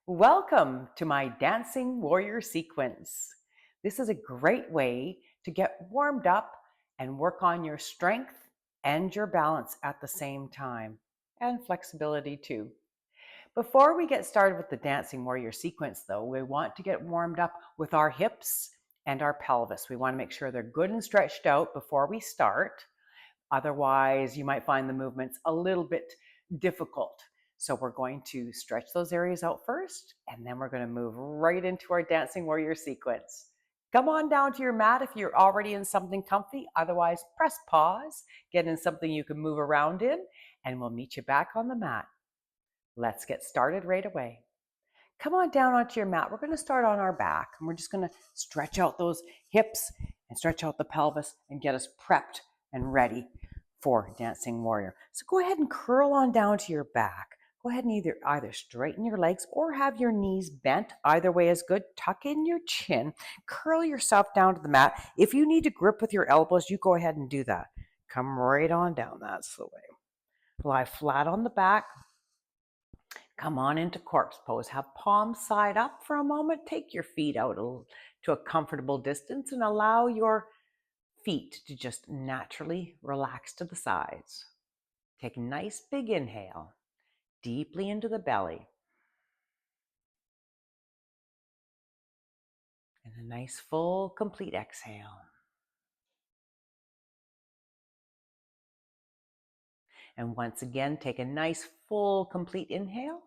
Welcome to my Dancing Warrior sequence. This is a great way to get warmed up and work on your strength and your balance at the same time, and flexibility too. Before we get started with the Dancing Warrior sequence, though, we want to get warmed up with our hips and our pelvis. We want to make sure they're good and stretched out before we start. Otherwise, you might find the movements a little bit difficult. So we're going to stretch those areas out first, and then we're going to move right into our Dancing Warrior sequence. Come on down to your mat if you're already in something comfy. Otherwise, press pause, get in something you can move around in, and we'll meet you back on the mat. Let's get started right away. Come on down onto your mat. We're going to start on our back, and we're just going to stretch out those hips and stretch out the pelvis and get us prepped and ready for Dancing Warrior. So go ahead and curl on down to your back. Go ahead and either straighten your legs or have your knees bent. Either way is good. Tuck in your chin. Curl yourself down to the mat. If you need to grip with your elbows, you go ahead and do that. Come right on down. That's the way. Lie flat on the back. Come on into corpse pose. Have palms side up for a moment. Take your feet out to a comfortable distance and allow your feet to just naturally relax to the sides. Take a nice big inhale, deeply into the belly. And a nice full complete exhale. And once again, take a nice full complete inhale.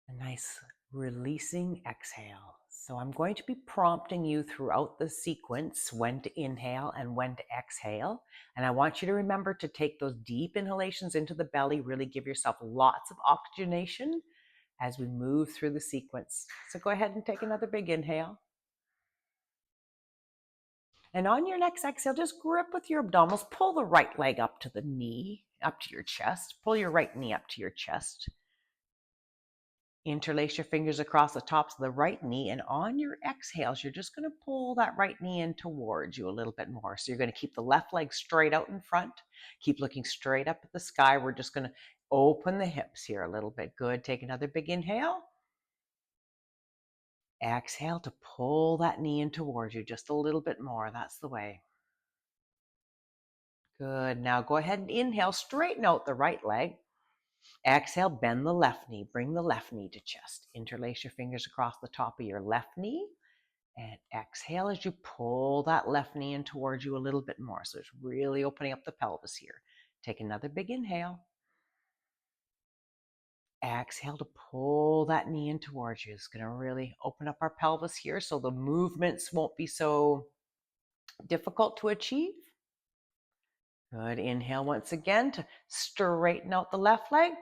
A nice releasing exhale. So I'm going to be prompting you throughout the sequence when to inhale and when to exhale. And I want you to remember to take those deep inhalations into the belly, really give yourself lots of oxygenation as we move through the sequence. So go ahead and take another big inhale. And on your next exhale, just grip with your abdominals. Pull the right leg up to the knee, up to your chest. Pull your right knee up to your chest. Interlace your fingers across the tops of the right knee, and on your exhales, you're just going to pull that right knee in towards you a little bit more. So you're going to keep the left leg straight out in front. Keep looking straight up at the sky. We're just going to open the hips here a little bit. Good. Take another big inhale. Exhale to pull that knee in towards you just a little bit more. That's the way. Good. Now go ahead and inhale. Straighten out the right leg. Exhale, bend the left knee. Bring the left knee to chest. Interlace your fingers across the top of your left knee. And exhale as you pull that left knee in towards you a little bit more. So it's really opening up the pelvis here. Take another big inhale. Exhale to pull that knee in towards you. It's going to really open up our pelvis here so the movements won't be so difficult to achieve. Good. Inhale once again to straighten out the left leg.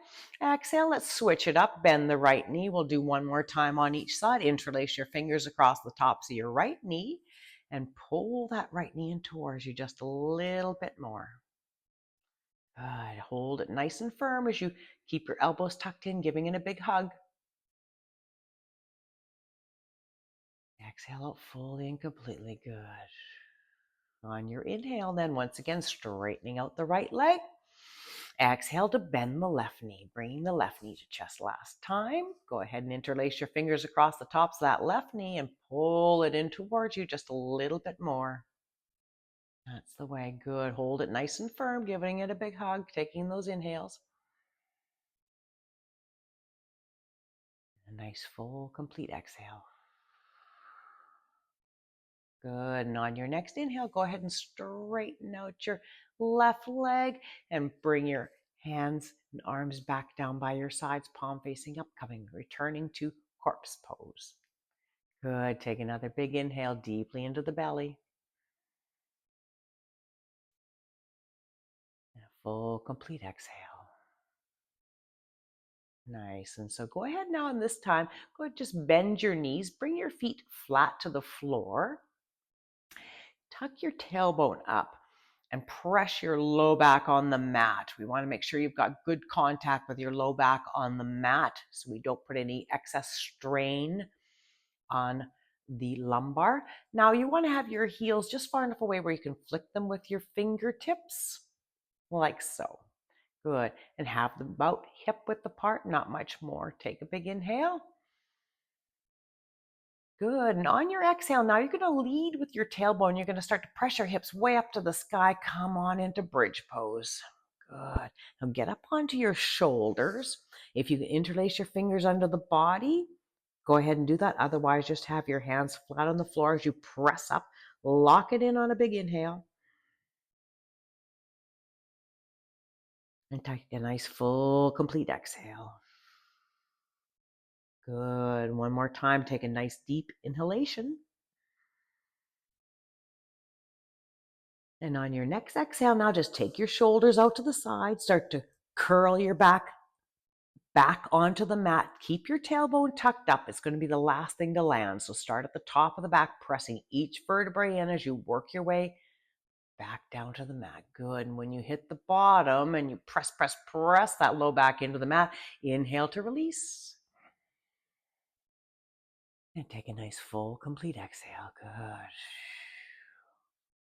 Exhale, let's switch it up. Bend the right knee. We'll do one more time on each side. Interlace your fingers across the tops of your right knee and pull that right knee in towards you just a little bit more. Good. Hold it nice and firm as you keep your elbows tucked in, giving it a big hug. Exhale out fully and completely. Good. On your inhale, then once again, straightening out the right leg. Exhale to bend the left knee, bringing the left knee to chest last time. Go ahead and interlace your fingers across the tops of that left knee and pull it in towards you just a little bit more. That's the way. Good. Hold it nice and firm, giving it a big hug, taking those inhales. A nice full complete exhale. Good. And on your next inhale, go ahead and straighten out your left leg and bring your hands and arms back down by your sides, palm facing up, returning to corpse pose. Good. Take another big inhale deeply into the belly. And a full complete exhale. Nice. And so go ahead now, and this time, go ahead, just bend your knees, bring your feet flat to the floor. Tuck your tailbone up and press your low back on the mat. We want to make sure you've got good contact with your low back on the mat so we don't put any excess strain on the lumbar. Now you want to have your heels just far enough away where you can flick them with your fingertips, like so. Good. And have them about hip width apart, not much more. Take a big inhale. Good. And on your exhale, now you're going to lead with your tailbone. You're going to start to press your hips way up to the sky. Come on into bridge pose. Good. Now get up onto your shoulders. If you can interlace your fingers under the body, go ahead and do that. Otherwise, just have your hands flat on the floor as you press up. Lock it in on a big inhale. And take a nice full complete exhale. Good. One more time. Take a nice deep inhalation. And on your next exhale, now just take your shoulders out to the side. Start to curl your back onto the mat. Keep your tailbone tucked up. It's going to be the last thing to land. So start at the top of the back, pressing each vertebrae in as you work your way back down to the mat. Good. And when you hit the bottom and you press that low back into the mat, inhale to release. And take a nice full complete exhale. Good.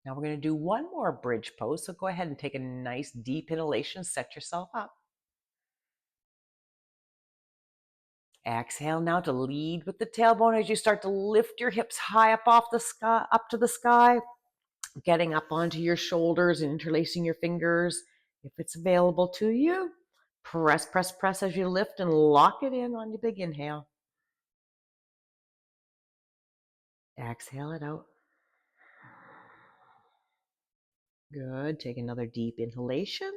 Now we're going to do one more bridge pose. So go ahead and take a nice deep inhalation. Set yourself up. Exhale now to lead with the tailbone as you start to lift your hips high up off the sky, up to the sky, getting up onto your shoulders and interlacing your fingers if it's available to you. Press as you lift and lock it in on your big inhale. Exhale it out. Good. Take another deep inhalation.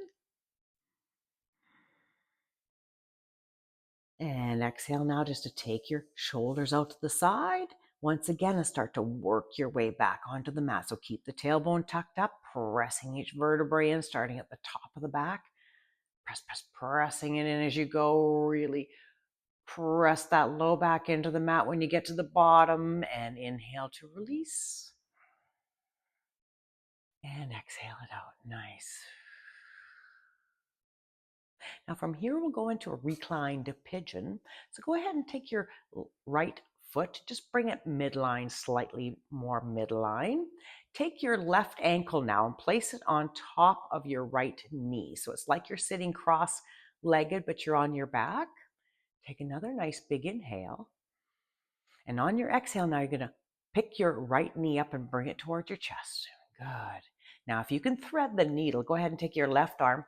And exhale now just to take your shoulders out to the side. Once again, and start to work your way back onto the mat. So keep the tailbone tucked up, pressing each vertebrae in, starting at the top of the back. Pressing it in as you go. Really press that low back into the mat when you get to the bottom, and inhale to release. And exhale it out. Nice. Now from here, we'll go into a reclined pigeon. So go ahead and take your right foot, just bring it midline, slightly more midline. Take your left ankle now and place it on top of your right knee. So it's like you're sitting cross-legged, but you're on your back. Take another nice big inhale. And on your exhale now, you're going to pick your right knee up and bring it towards your chest. Good. Now, if you can thread the needle, go ahead and take your left arm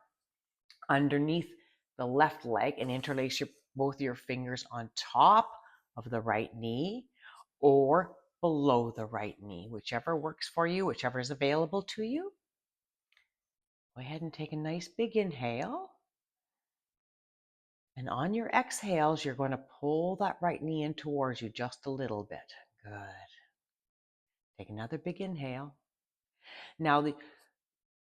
underneath the left leg and interlace both your fingers on top of the right knee or below the right knee, whichever works for you, whichever is available to you. Go ahead and take a nice big inhale. And on your exhales, you're going to pull that right knee in towards you just a little bit. Good. Take another big inhale. Now,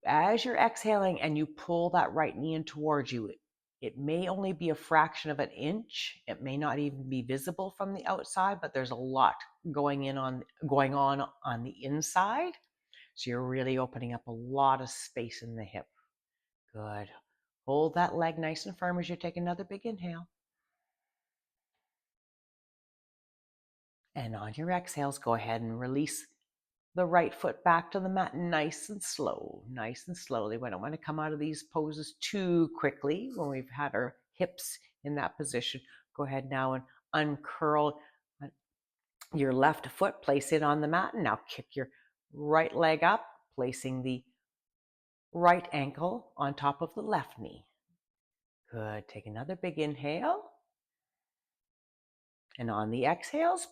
as you're exhaling and you pull that right knee in towards you, it may only be a fraction of an inch. It may not even be visible from the outside, but there's a lot going on the inside. So you're really opening up a lot of space in the hip. Good. Hold that leg nice and firm as you take another big inhale. And on your exhales, go ahead and release the right foot back to the mat nice and slowly. We don't want to come out of these poses too quickly when we've had our hips in that position. Go ahead now and uncurl your left foot, place it on the mat, and now kick your right leg up, placing the right ankle on top of the left knee. Good. Take another big inhale. And on the exhales,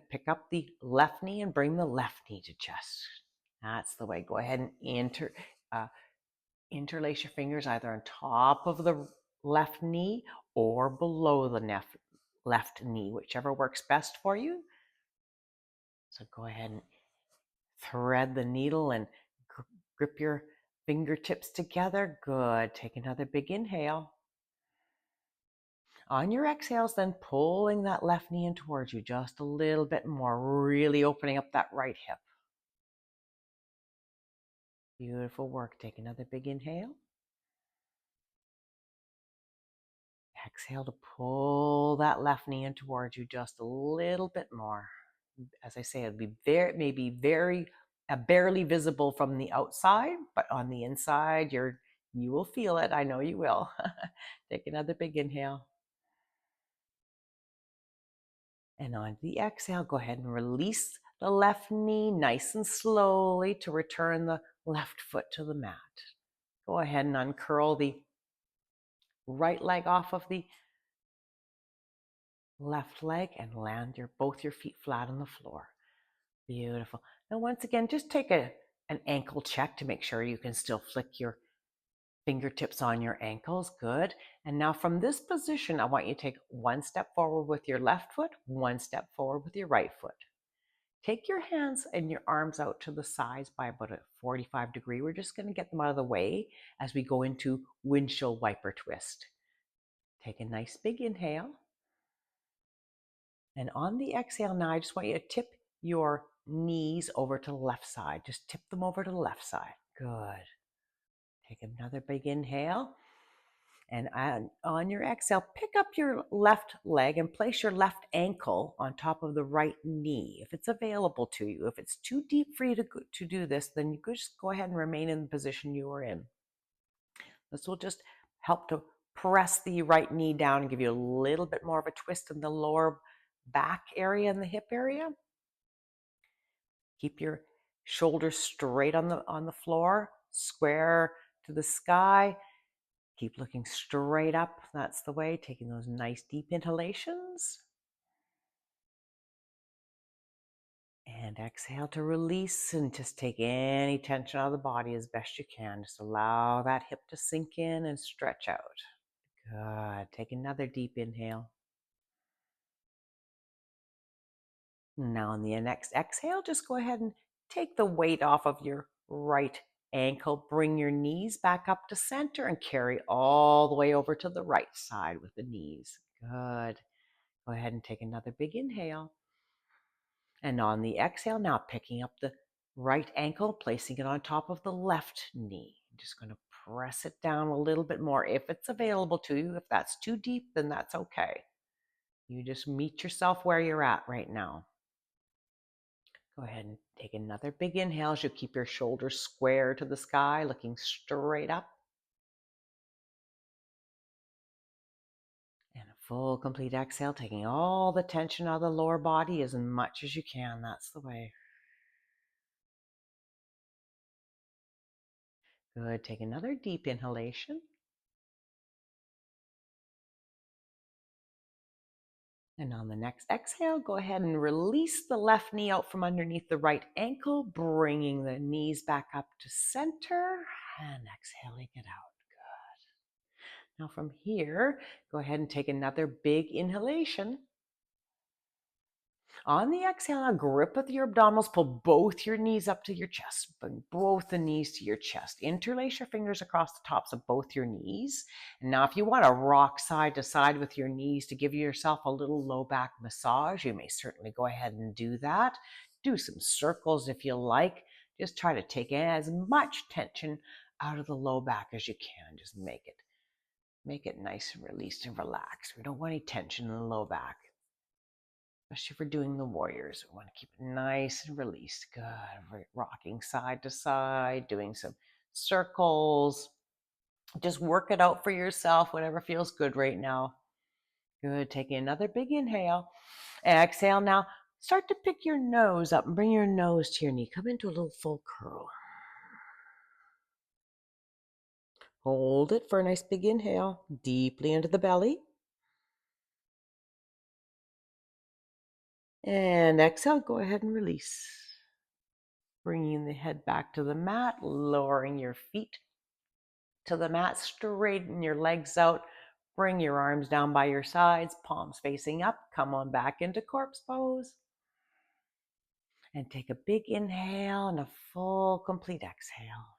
pick up the left knee and bring the left knee to chest. That's the way. Go ahead and interlace your fingers either on top of the left knee or below the left knee, whichever works best for you. So go ahead and thread the needle and grip your fingertips together. Good. Take another big inhale. On your exhales, then pulling that left knee in towards you just a little bit more, really opening up that right hip. Beautiful work. Take another big inhale. Exhale to pull that left knee in towards you just a little bit more. As I say, it may be very barely visible from the outside, but on the inside, you're You will feel it. I know you will. Take another big inhale. And on the exhale, go ahead and release the left knee nice and slowly to return the left foot to the mat. Go ahead and uncurl the right leg off of the left leg and land both your feet flat on the floor. Beautiful. Now, once again, just take an ankle check to make sure you can still flick your fingertips on your ankles. Good. And now from this position, I want you to take one step forward with your left foot, one step forward with your right foot. Take your hands and your arms out to the sides by about a 45-degree. We're just going to get them out of the way as we go into windshield wiper twist. Take a nice big inhale. And on the exhale now, I just want you to tip your knees over to the left side. Just tip them over to the left side. Good. Take another big inhale. And on your exhale, pick up your left leg and place your left ankle on top of the right knee, if it's available to you. If it's too deep for you to do this, then you could just go ahead and remain in the position you are in. This will just help to press the right knee down and give you a little bit more of a twist in the lower back area and the hip area. Keep your shoulders straight on the floor, square to the sky. Keep looking straight up. That's the way, taking those nice deep inhalations. And exhale to release and just take any tension out of the body as best you can. Just allow that hip to sink in and stretch out. Good. Take another deep inhale. Now on the next exhale, just go ahead and take the weight off of your right ankle. Bring your knees back up to center and carry all the way over to the right side with the knees. Good. Go ahead and take another big inhale. And on the exhale, now picking up the right ankle, placing it on top of the left knee. I'm just going to press it down a little bit more if it's available to you. If that's too deep, then that's okay. You just meet yourself where you're at right now. Go ahead and take another big inhale as you keep your shoulders square to the sky, looking straight up. And a full, complete exhale, taking all the tension out of the lower body as much as you can. That's the way. Good. Take another deep inhalation. And on the next exhale, go ahead and release the left knee out from underneath the right ankle, bringing the knees back up to center and exhaling it out. Good. Now from here, go ahead and take another big inhalation. On the exhale, now grip with your abdominals, pull both your knees up to your chest. Bring both the knees to your chest. Interlace your fingers across the tops of both your knees. And now if you want to rock side to side with your knees to give yourself a little low back massage, you may certainly go ahead and do that. Do some circles if you like. Just try to take as much tension out of the low back as you can. Just make it nice and released and relaxed. We don't want any tension in the low back. Especially if we're doing the warriors. We want to keep it nice and released. Good. Rocking side to side, doing some circles. Just work it out for yourself, whatever feels good right now. Good. Taking another big inhale. Exhale now. Start to pick your nose up and bring your nose to your knee. Come into a little full curl. Hold it for a nice big inhale. Deeply into the belly. And exhale, go ahead and release. Bringing the head back to the mat, lowering your feet to the mat, straighten your legs out, bring your arms down by your sides, palms facing up, come on back into corpse pose. And take a big inhale and a full, complete exhale.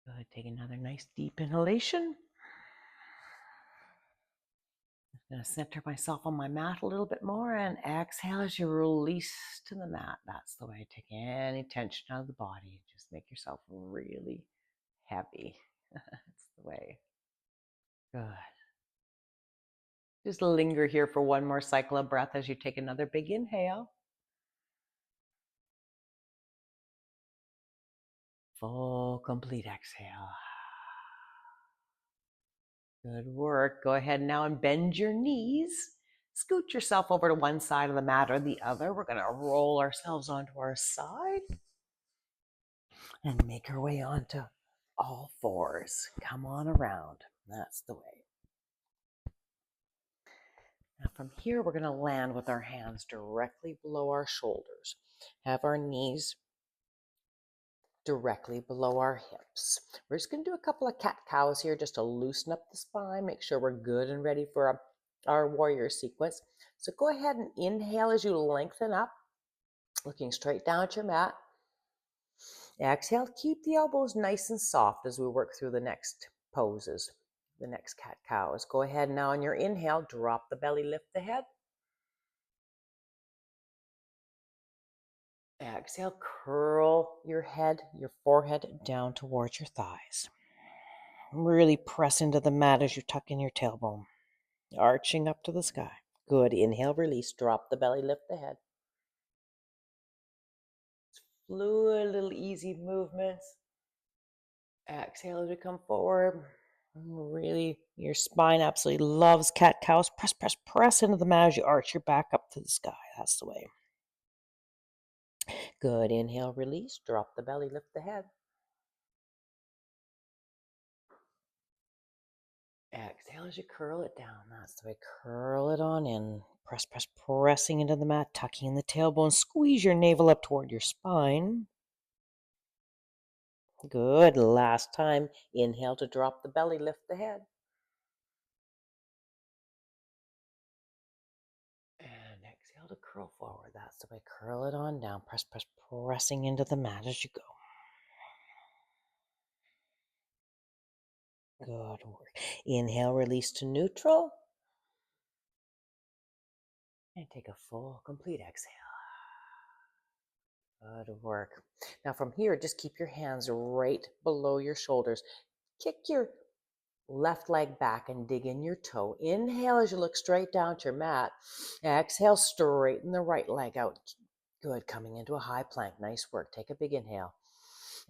Good, take another nice deep inhalation. I'm going to center myself on my mat a little bit more and exhale as you release to the mat. That's the way. Take any tension out of the body. Just make yourself really heavy. That's the way. Good. Just linger here for one more cycle of breath as you take another big inhale. full, complete exhale. Good work. Go ahead now and bend your knees. Scoot yourself over to one side of the mat or the other. We're going to roll ourselves onto our side and make our way onto all fours. Come on around. That's the way. Now from here, we're going to land with our hands directly below our shoulders. Have our knees directly below our hips. We're just going to do a couple of cat-cows here just to loosen up the spine, make sure we're good and ready for our warrior sequence. So go ahead and inhale as you lengthen up, looking straight down at your mat. Exhale, keep the elbows nice and soft as we work through the next poses, the next cat-cows. Go ahead now on your inhale, drop the belly, lift the head. Exhale, curl your head, your forehead down towards your thighs. Really press into the mat as you tuck in your tailbone, arching up to the sky. Good. Inhale, release, drop the belly, lift the head. Fluid, little easy movements. Exhale as we come forward. Really, your spine absolutely loves cat-cows. Press, press, press into the mat as you arch your back up to the sky. That's the way. Good. Inhale, release, drop the belly, lift the head. Exhale as you curl it down. That's the way. Curl it on in. Press, press, pressing into the mat, tucking in the tailbone. Squeeze your navel up toward your spine. Good. Last time. Inhale to drop the belly, lift the head. And exhale to curl forward. That's the way. Curl it on down. Press, press, pressing into the mat as you go. Good work. Inhale, release to neutral. And take a full, complete exhale. Good work. Now from here, just keep your hands right below your shoulders. Kick your left leg back and dig in your toe. Inhale as you look straight down to your mat. Exhale, straighten the right leg out. Good, coming into a high plank. Nice work. Take a big inhale.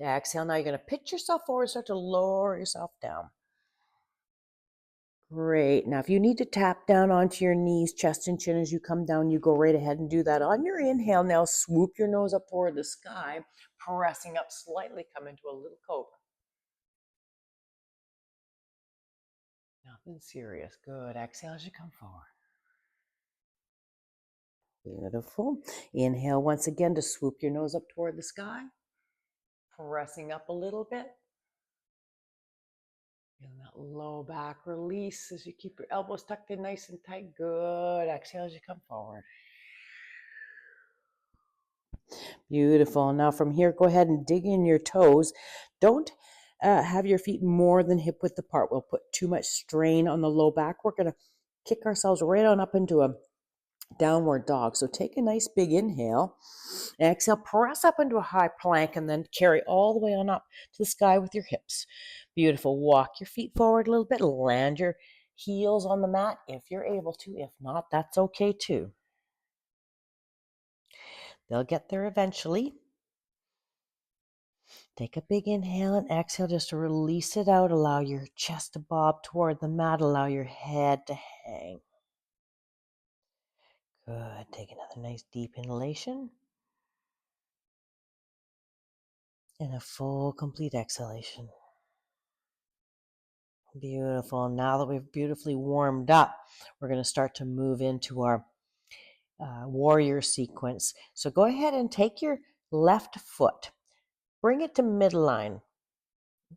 Exhale, now you're going to pitch yourself forward, start to lower yourself down. Great. Now, if you need to tap down onto your knees, chest and chin as you come down, you go right ahead and do that. On your inhale, now swoop your nose up toward the sky, pressing up slightly, come into a little cobra. Nothing serious. Good. Exhale as you come forward. Beautiful. Inhale once again to swoop your nose up toward the sky, pressing up a little bit. Feel that low back release as you keep your elbows tucked in nice and tight. Good. Exhale as you come forward. Beautiful. Now from here, go ahead and dig in your toes. Don't have your feet more than hip width apart. We'll put too much strain on the low back. We're going to kick ourselves right on up into a downward dog. So take a nice big inhale. Exhale, press up into a high plank and then carry all the way on up to the sky with your hips. Beautiful. Walk your feet forward a little bit. Land your heels on the mat if you're able to. If not, that's okay too. They'll get there eventually. Take a big inhale and exhale just to release it out. Allow your chest to bob toward the mat. Allow your head to hang. Good. Take another nice deep inhalation. And a full, complete exhalation. Beautiful. Now that we've beautifully warmed up, we're going to start to move into our warrior sequence. So go ahead and take your left foot. Bring it to midline.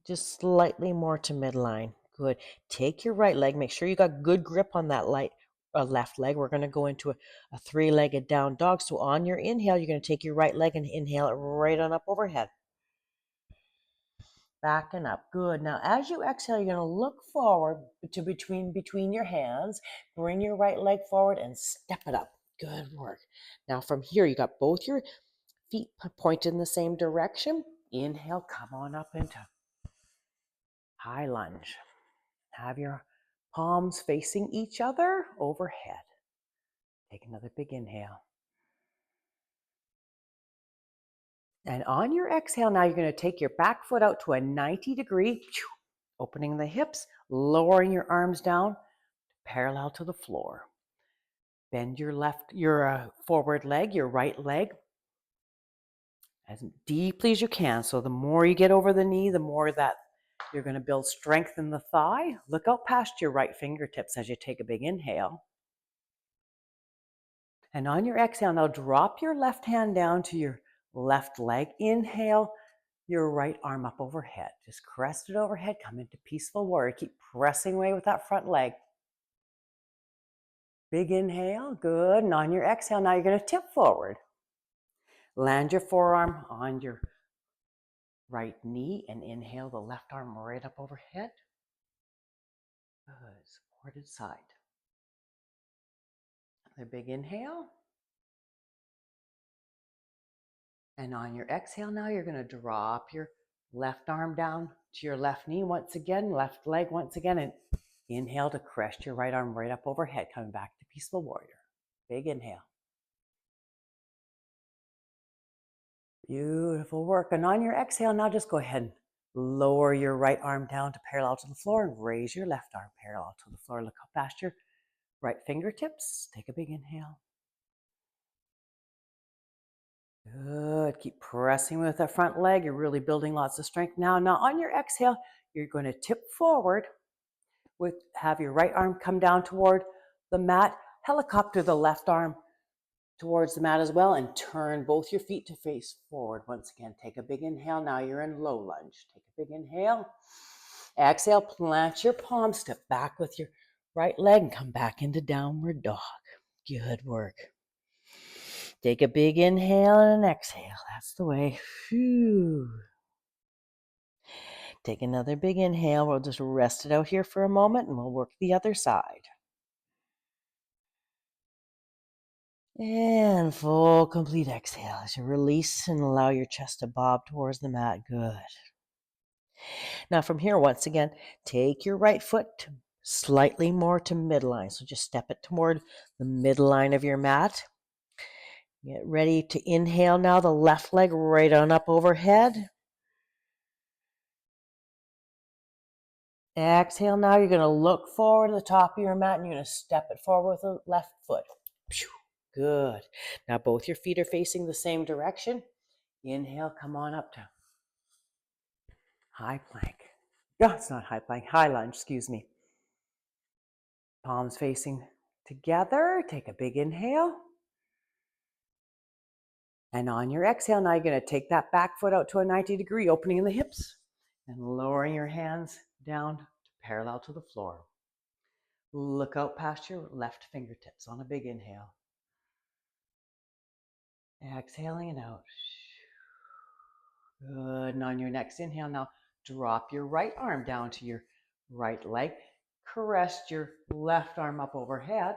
Just slightly more to midline. Good. Take your right leg. Make sure you got good grip on that left leg. We're going to go into a three-legged down dog. So on your inhale, you're going to take your right leg and inhale it right on up overhead. Back and up. Good. Now, as you exhale, you're going to look forward to between your hands. Bring your right leg forward and step it up. Good work. Now, from here, you got both your feet pointed in the same direction. Inhale, come on up into high lunge. Have your palms facing each other overhead. Take another big inhale. And on your exhale, now you're going to take your back foot out to a 90-degree, opening the hips, lowering your arms down, parallel to the floor. Bend your forward leg, your right leg, as deeply as you can. So the more you get over the knee, the more that you're going to build strength in the thigh. Look out past your right fingertips as you take a big inhale. And on your exhale, now drop your left hand down to your left leg. Inhale your right arm up overhead. Just crest it overhead. Come into peaceful warrior. Keep pressing away with that front leg. Big inhale. Good. And on your exhale, now you're going to tip forward. Land your forearm on your right knee and inhale the left arm right up overhead. Good. Supported side. Another big inhale. And on your exhale now, you're going to drop your left arm down to your left knee once again, left leg once again, and inhale to crest your right arm right up overhead, coming back to peaceful warrior. Big inhale. Beautiful work. And on your exhale now, just go ahead and lower your right arm down to parallel to the floor and raise your left arm parallel to the floor. Look up past your right fingertips. Take a big inhale. Good. Keep pressing with that front leg. You're really building lots of strength now. Now on your exhale, you're going to tip forward have your right arm come down toward the mat. Helicopter the left arm towards the mat as well and turn both your feet to face forward. Once again, take a big inhale. Now you're in low lunge. Take a big inhale. Exhale, plant your palms, step back with your right leg and come back into downward dog. Good work. Take a big inhale and an exhale. That's the way. Phew. Take another big inhale. We'll just rest it out here for a moment and we'll work the other side. And full complete exhale as you release and allow your chest to bob towards the mat. Good. Now from here, once again, take your right foot slightly more to midline. So just step it toward the midline of your mat. Get ready to inhale now, the left leg right on up overhead. Exhale now, you're going to look forward to the top of your mat and you're going to step it forward with the left foot. Good. Now both your feet are facing the same direction. Inhale, come on up to high plank. No, it's not high plank, high lunge, excuse me. Palms facing together. Take a big inhale. And on your exhale, now you're going to take that back foot out to a 90-degree, opening in the hips and lowering your hands down to parallel to the floor. Look out past your left fingertips on a big inhale. Exhaling it out. Good. And on your next inhale, now drop your right arm down to your right leg. Crest your left arm up overhead.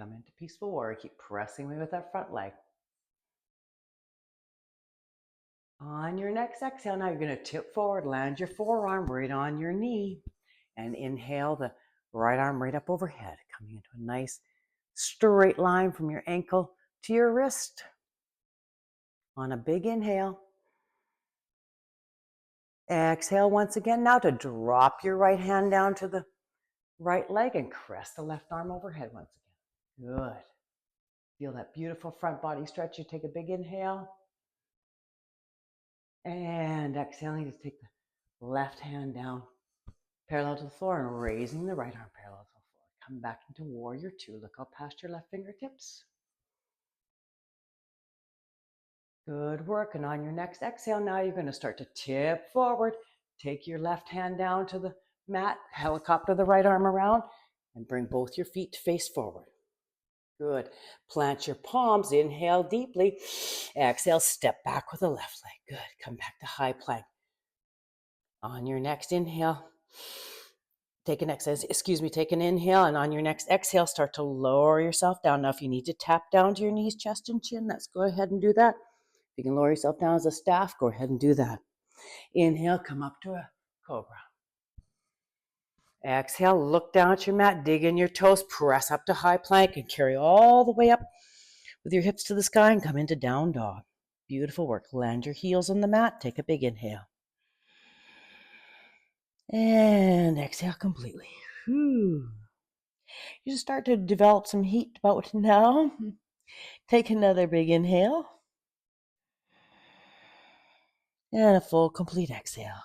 Come into peaceful warrior. Keep pressing away with that front leg. On your next exhale, now you're going to tip forward, land your forearm right on your knee, and inhale the right arm right up overhead, coming into a nice straight line from your ankle to your wrist. On a big inhale. Exhale once again now to drop your right hand down to the right leg and crest the left arm overhead once again. Good. Feel that beautiful front body stretch. You take a big inhale. And exhaling, just take the left hand down parallel to the floor and raising the right arm parallel to the floor. Come back into warrior two. Look up past your left fingertips. Good work. And on your next exhale, now you're going to start to tip forward. Take your left hand down to the mat, helicopter the right arm around, and bring both your feet to face forward. Good. Plant your palms. Inhale deeply. Exhale, step back with the left leg. Good. Come back to high plank. On your next inhale, take an inhale, and on your next exhale, start to lower yourself down. Now, if you need to tap down to your knees, chest, and chin, let's go ahead and do that. If you can lower yourself down as a staff, go ahead and do that. Inhale, come up to a cobra. Exhale, look down at your mat, dig in your toes, press up to high plank, and carry all the way up with your hips to the sky and come into down dog. Beautiful work. Land your heels on the mat. Take a big inhale. And exhale completely. Whew. You start to develop some heat about now. Take another big inhale. And a full, complete exhale.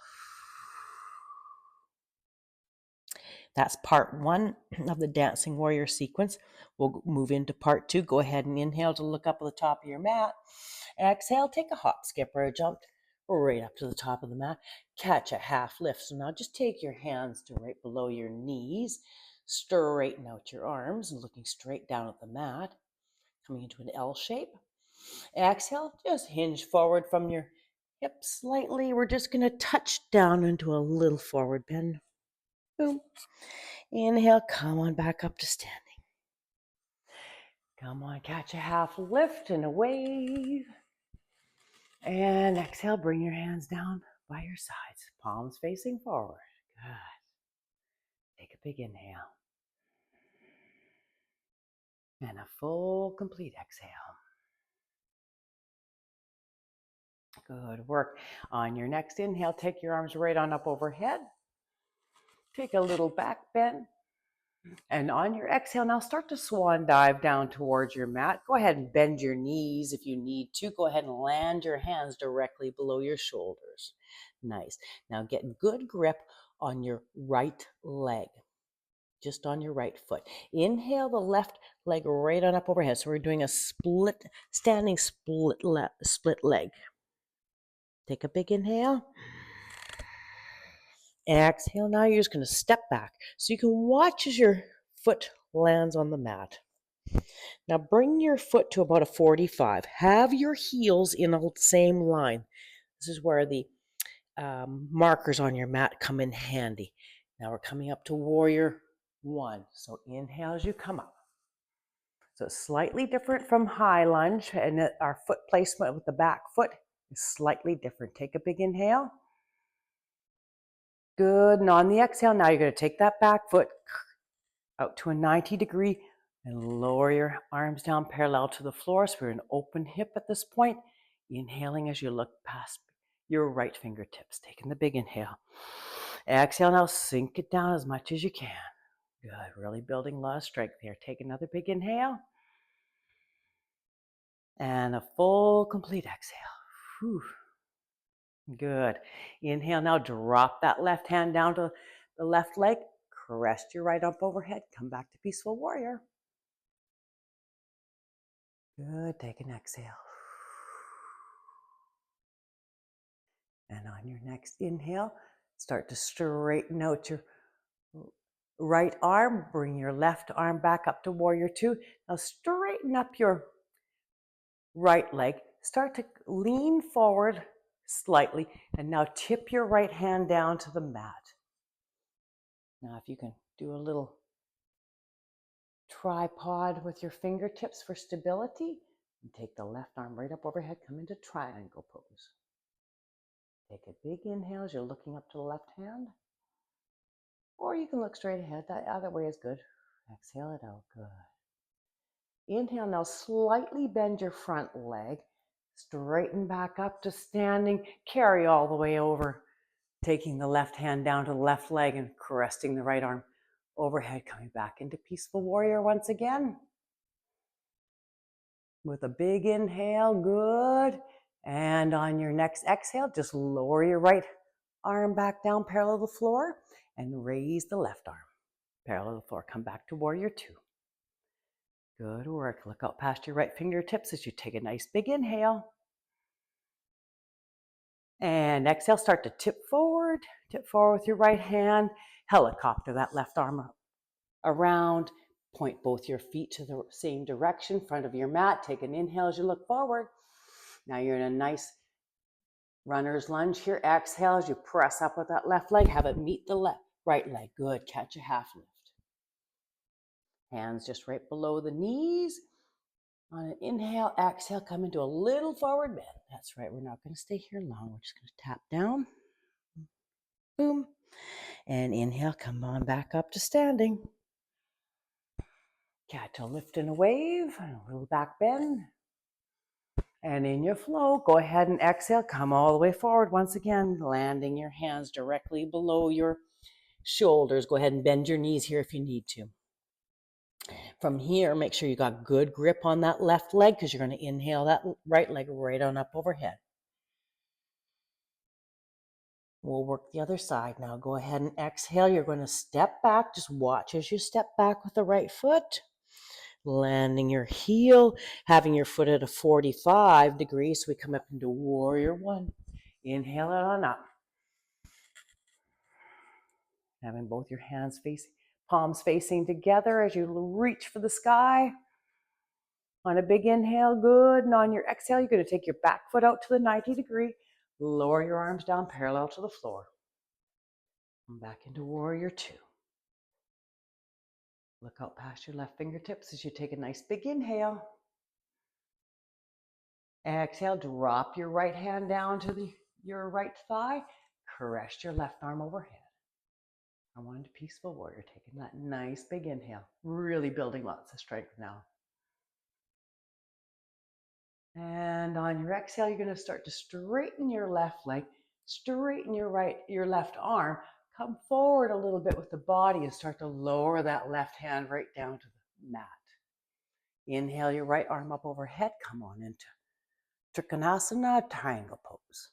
That's part 1 of the Dancing Warrior sequence. We'll move into part 2. Go ahead and inhale to look up at the top of your mat. Exhale, take a hop, skip, or a jump right up to the top of the mat. Catch a half lift. So now just take your hands to right below your knees. Straighten out your arms and looking straight down at the mat. Coming into an L shape. Exhale, just hinge forward from your hips slightly. We're just going to touch down into a little forward bend. Boom. Inhale, come on back up to standing. Come on, catch a half lift and a wave. And exhale, bring your hands down by your sides, palms facing forward. Good. Take a big inhale. And a full, complete exhale. Good work. On your next inhale, take your arms right on up overhead. Take a little back bend. And on your exhale, now start to swan dive down towards your mat. Go ahead and bend your knees if you need to. Go ahead and land your hands directly below your shoulders. Nice. Now get good grip on your right leg, just on your right foot. Inhale the left leg right on up overhead. So we're doing a standing split leg. Take a big inhale. Exhale. Now you're just going to step back so you can watch as your foot lands on the mat. Now bring your foot to about a 45. Have your heels in the same line. This is where the markers on your mat come in handy. Now we're coming up to warrior 1. So inhale as you come up. So slightly different from high lunge, and our foot placement with the back foot is slightly different. Take a big inhale. Good. And on the exhale, now you're going to take that back foot out to a 90-degree and lower your arms down parallel to the floor. So we're an open hip at this point. Inhaling as you look past your right fingertips. Taking the big inhale. Exhale, now sink it down as much as you can. Good. Really building a lot of strength here. Take another big inhale. And a full, complete exhale. Whew. Good. Inhale, now drop that left hand down to the left leg. Rest your right up overhead. Come back to Peaceful Warrior. Good. Take an exhale. And on your next inhale, start to straighten out your right arm. Bring your left arm back up to Warrior 2. Now straighten up your right leg. Start to lean forward slightly. And now tip your right hand down to the mat. Now if you can do a little tripod with your fingertips for stability, and take the left arm right up overhead, come into triangle pose. Take a big inhale as you're looking up to the left hand, or you can look straight ahead. That other way is good. Exhale it out. Good. Inhale, now slightly bend your front leg, straighten back up to standing, carry all the way over, taking the left hand down to the left leg and resting the right arm overhead, coming back into Peaceful Warrior once again. With a big inhale, good. And on your next exhale, just lower your right arm back down parallel to the floor and raise the left arm parallel to the floor. Come back to Warrior 2. Good work. Look out past your right fingertips as you take a nice big inhale. And exhale, start to tip forward with your right hand. Helicopter that left arm around. Point both your feet to the same direction, front of your mat. Take an inhale as you look forward. Now you're in a nice runner's lunge here. Exhale as you press up with that left leg. Have it meet the right leg. Good. Catch a half lift. Hands just right below the knees. On an inhale, exhale, come into a little forward bend. That's right. We're not going to stay here long. We're just going to tap down. Boom. And inhale, come on back up to standing. Catch a lift and a wave, and a little back bend. And in your flow, go ahead and exhale. Come all the way forward once again, landing your hands directly below your shoulders. Go ahead and bend your knees here if you need to. From here, make sure you got good grip on that left leg because you're going to inhale that right leg right on up overhead. We'll work the other side now. Go ahead and exhale. You're going to step back. Just watch as you step back with the right foot. Landing your heel, having your foot at a 45 degrees. So we come up into warrior one. Inhale it on up. Having both your hands palms facing together as you reach for the sky. On a big inhale, good. And on your exhale, you're going to take your back foot out to the 90 degree. Lower your arms down parallel to the floor. Come back into warrior two. Look out past your left fingertips as you take a nice big inhale. Exhale, drop your right hand down to your right thigh. Caress your left arm overhead. Come on to peaceful warrior, taking that nice big inhale. Really building lots of strength now. And on your exhale, you're going to start to straighten your left leg, straighten your left arm. Come forward a little bit with the body and start to lower that left hand right down to the mat. Inhale your right arm up overhead. Come on into Trikonasana, triangle pose.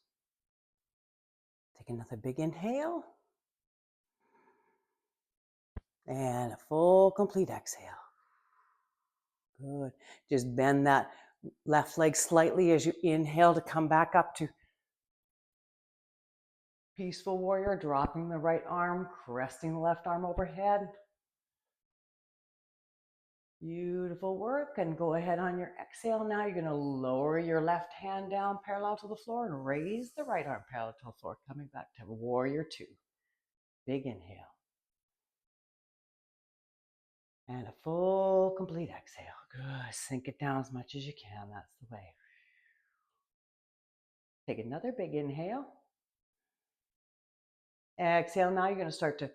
Take another big inhale. And a full, complete exhale. Good. Just bend that left leg slightly as you inhale to come back up to peaceful warrior, dropping the right arm, resting the left arm overhead. Beautiful work. And go ahead on your exhale now. You're going to lower your left hand down parallel to the floor and raise the right arm parallel to the floor, coming back to warrior two. Big inhale. And a full, complete exhale. Good. Sink it down as much as you can. That's the way. Take another big inhale. Exhale. Now you're going to start to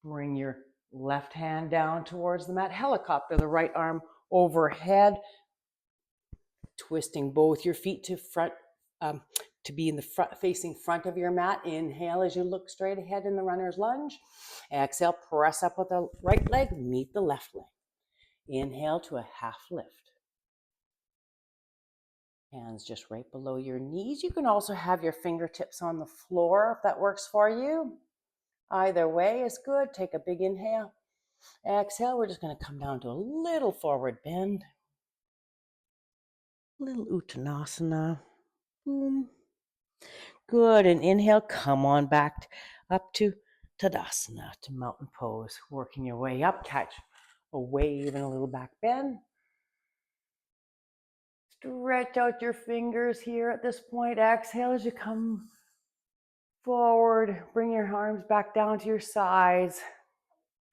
bring your left hand down towards the mat. Helicopter the right arm overhead. Twisting both your feet to front, to be in the front, facing front of your mat. Inhale as you look straight ahead in the runner's lunge. Exhale, press up with the right leg, meet the left leg. Inhale to a half lift. Hands just right below your knees. You can also have your fingertips on the floor if that works for you. Either way is good. Take a big inhale. Exhale, we're just going to come down to a little forward bend. Little Uttanasana. Boom. Good. And inhale, come on back up to Tadasana, to mountain pose. Working your way up, catch a wave and a little back bend. Stretch out your fingers here at this point. Exhale as you come forward. Bring your arms back down to your sides.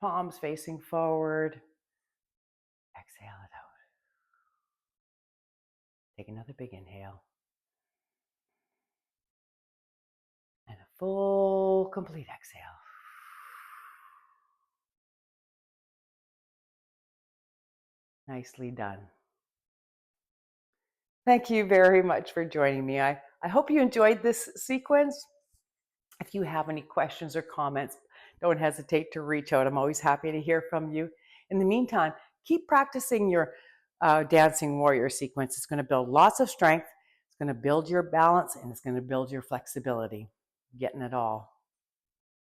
Palms facing forward. Exhale it out. Take another big inhale. And a full, complete exhale. Nicely done. Thank you very much for joining me. I hope you enjoyed this sequence. If you have any questions or comments, don't hesitate to reach out. I'm always happy to hear from you. In the meantime, keep practicing your dancing warrior sequence. It's going to build lots of strength. It's going to build your balance, and it's going to build your flexibility. Getting it all.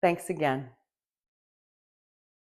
Thanks again.